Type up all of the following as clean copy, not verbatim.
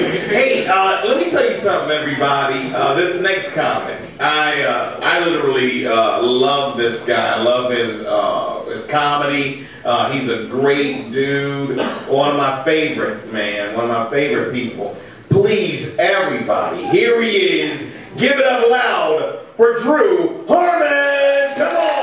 Hey, let me tell you something, everybody. This next comic, I literally love this guy. I love his comedy. He's a great dude. One of my favorite, man. One of my favorite people. Please, everybody, here he is. Give it up loud for Drew Harmon. Come on.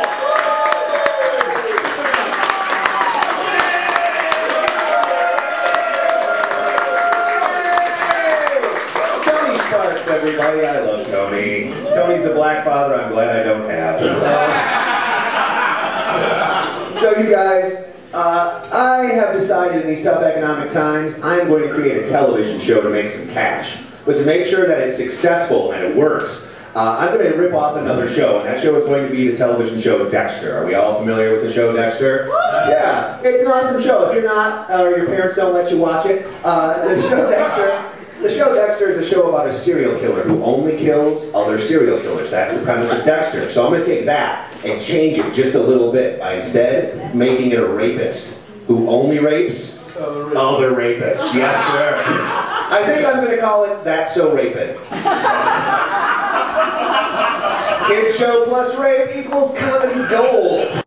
Everybody, I love Tony. Tony's the black father I'm glad I don't have. So you guys, I have decided in these tough economic times, I'm going to create a television show to make some cash. But to make sure that it's successful and it works, I'm going to rip off another show, and that show is going to be the television show Dexter. Are we all familiar with the show Dexter? Yeah, it's an awesome show. If you're not, or your parents don't let you watch it, The show Dexter is a show about a serial killer who only kills other serial killers. That's the premise of Dexter. So I'm going to take that and change it just a little bit by instead making it a rapist who only rapes other rapists. Yes, sir. I think I'm going to call it That's So Rapid. Kids show plus rape equals comedy gold.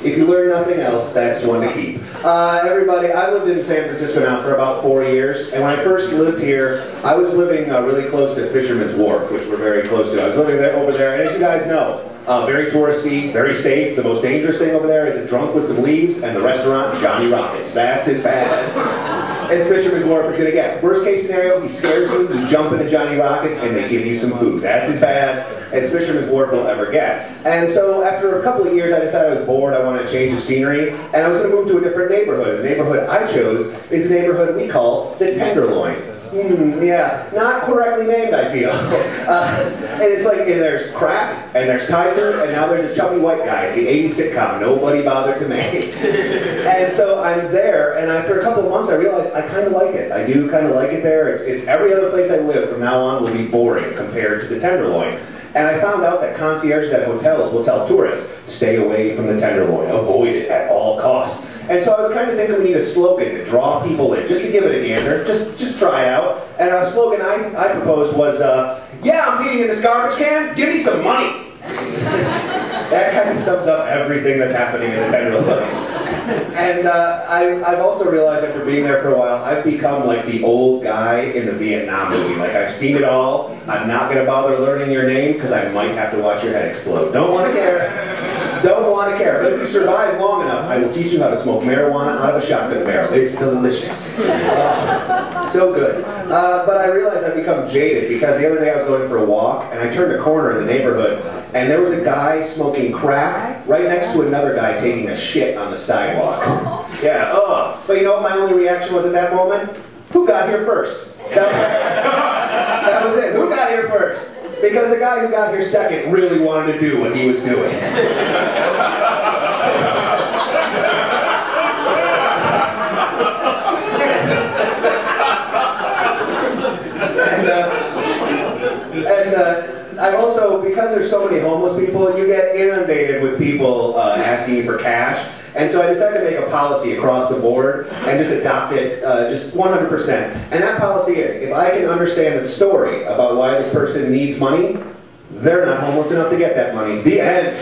If you learn nothing else, that's one to keep. Everybody, I've lived in San Francisco now for about 4 years, and when I first lived here, I was living really close to Fisherman's Wharf, which we're very close to. I was living there over there, and as you guys know, very touristy, very safe. The most dangerous thing over there is a drunk with some leaves, and the restaurant, Johnny Rockets. That's as bad as Fisherman's Wharf is going to get. Worst case scenario, he scares you, you jump into Johnny Rockets, and they give you some food. That's as bad as Fisherman's Wharf will ever get. And so after a couple of years, I decided I was bored, I wanted a change of scenery, and I was going to move to a different neighborhood. The neighborhood I chose is the neighborhood we call the Tenderloin. Yeah, not correctly named, I feel. And it's like, and there's crack, and there's Thai food, and now there's a chubby white guy. It's the 80s sitcom Nobody Bothered to Make. And so I'm there, and after a couple of months, I realized I kind of like it. I do kind of like it there. It's every other place I live from now on will be boring compared to the Tenderloin. And I found out that concierges at hotels will tell tourists, stay away from the Tenderloin, avoid it at all costs. And so I was kind of thinking we need a slogan to draw people in, just to give it a gander, just try it out. And a slogan I proposed was, yeah, I'm peeing in this garbage can, give me some money. That kind of sums up everything that's happening in the Tenderloin. And I've also realized after being there for a while, I've become like the old guy in the Vietnam movie. Like, I've seen it all. I'm not going to bother learning your name because I might have to watch your head explode. Don't want to care. Don't want to care. But if you survive long enough, I will teach you how to smoke marijuana out of a shotgun barrel. It's delicious. So good. But I realized I've become jaded because the other day I was going for a walk and I turned a corner in the neighborhood and there was a guy smoking crack right next to another guy taking a shit on the sidewalk. Yeah, But you know what my only reaction was at that moment? Who got here first? That was it. Who got here first? Because the guy who got here second really wanted to do what he was doing. And I've also, because there's so many homeless people, you get inundated with people asking you for cash. And so I decided to make a policy across the board and just adopt it just 100%. And that policy is, if I can understand the story about why this person needs money, they're not homeless enough to get that money. The end.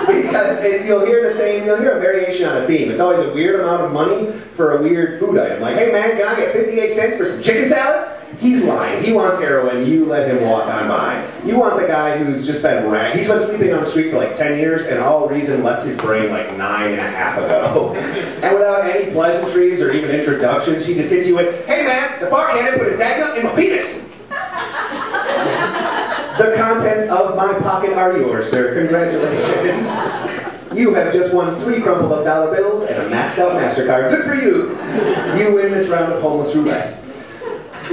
Because you'll hear a variation on a theme. It's always a weird amount of money for a weird food item. Like, hey man, can I get 58 cents for some chicken salad? He's lying. He wants heroin. You let him walk on by. You want the guy who's just been he's been sleeping on the street for like 10 years and all reason left his brain like 9.5 ago. And without any pleasantries or even introductions, he just hits you with, hey man, the bartender put his agna in my penis. The contents of my pocket are yours, sir. Congratulations. You have just won 3 crumpled up dollar bills and a maxed out MasterCard. Good for you. You win this round of homeless roulette.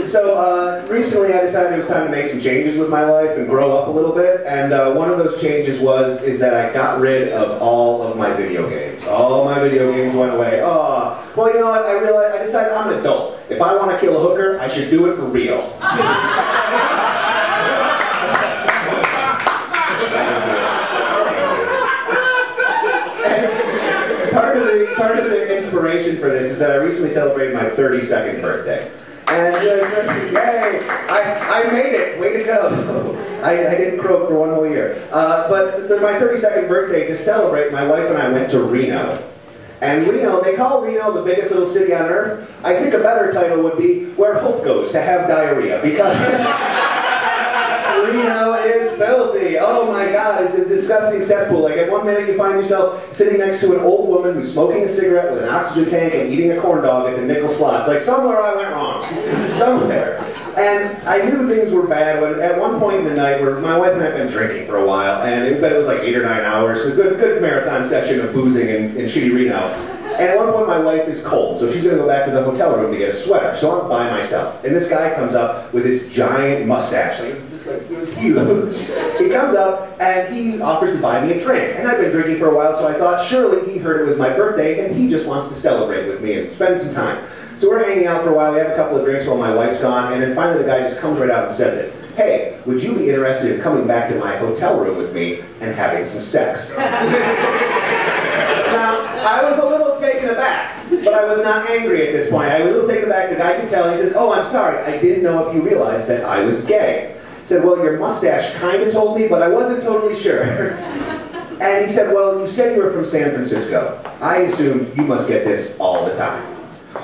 So recently I decided it was time to make some changes with my life and grow up a little bit, and one of those changes is that I got rid of all of my video games. All my video games went away. Oh, well, you know what, I decided I'm an adult. If I want to kill a hooker, I should do it for real. Part of the inspiration for this is that I recently celebrated my 32nd birthday. And yay, I made it. Way to go. I didn't croak for 1 whole year. But my 32nd birthday, to celebrate, my wife and I went to Reno. And Reno, they call Reno the biggest little city on earth. I think a better title would be Where Hope Goes to Have Diarrhea, because Reno is filthy. Oh my God, it's a disgusting cesspool. Like at one minute you find yourself sitting next to an old woman who's smoking a cigarette with an oxygen tank and eating a corn dog at the nickel slots. Like somewhere I went wrong. Somewhere. And I knew things were bad when at one point in the night where my wife and I had been drinking for a while, and it was like 8 or 9 hours, a good marathon session of boozing in shitty Reno. And at one point my wife is cold, so she's going to go back to the hotel room to get a sweater. So I'm by myself. And this guy comes up with this giant mustache. It was huge. He comes up and he offers to buy me a drink. And I've been drinking for a while, so I thought surely he heard it was my birthday and he just wants to celebrate with me and spend some time. So we're hanging out for a while, we have a couple of drinks while my wife's gone, and then finally the guy just comes right out and says it. Hey, would you be interested in coming back to my hotel room with me and having some sex? Now, I was a little taken aback, but I was not angry at this point. I was a little taken aback. The guy could tell. He says, oh, I'm sorry. I didn't know if you realized that I was gay. I said, well, your mustache kind of told me, but I wasn't totally sure. And he said, well, you said you were from San Francisco. I assumed you must get this all the time.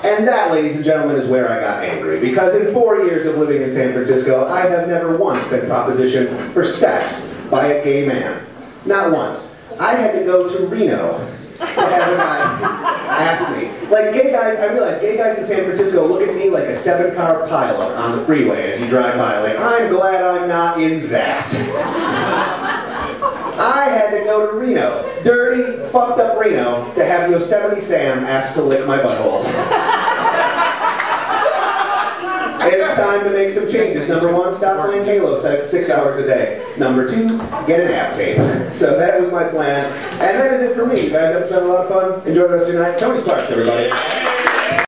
And that, ladies and gentlemen, is where I got angry. Because in 4 years of living in San Francisco, I have never once been propositioned for sex by a gay man. Not once. I had to go to Reno to have a guy ask me. Like gay guys, I realize gay guys in San Francisco look at me like a 7-car pileup on the freeway as you drive by. Like, I'm glad I'm not in that. I had to go to Reno, dirty, fucked up Reno, to have Yosemite Sam ask to lick my butthole. It's time to make some changes. Number 1, stop playing Halo 6 hours a day. Number 2, get an app tape. So that was my plan. And that is it for me. You guys have had a lot of fun. Enjoy the rest of your night. Tony Sparks, everybody.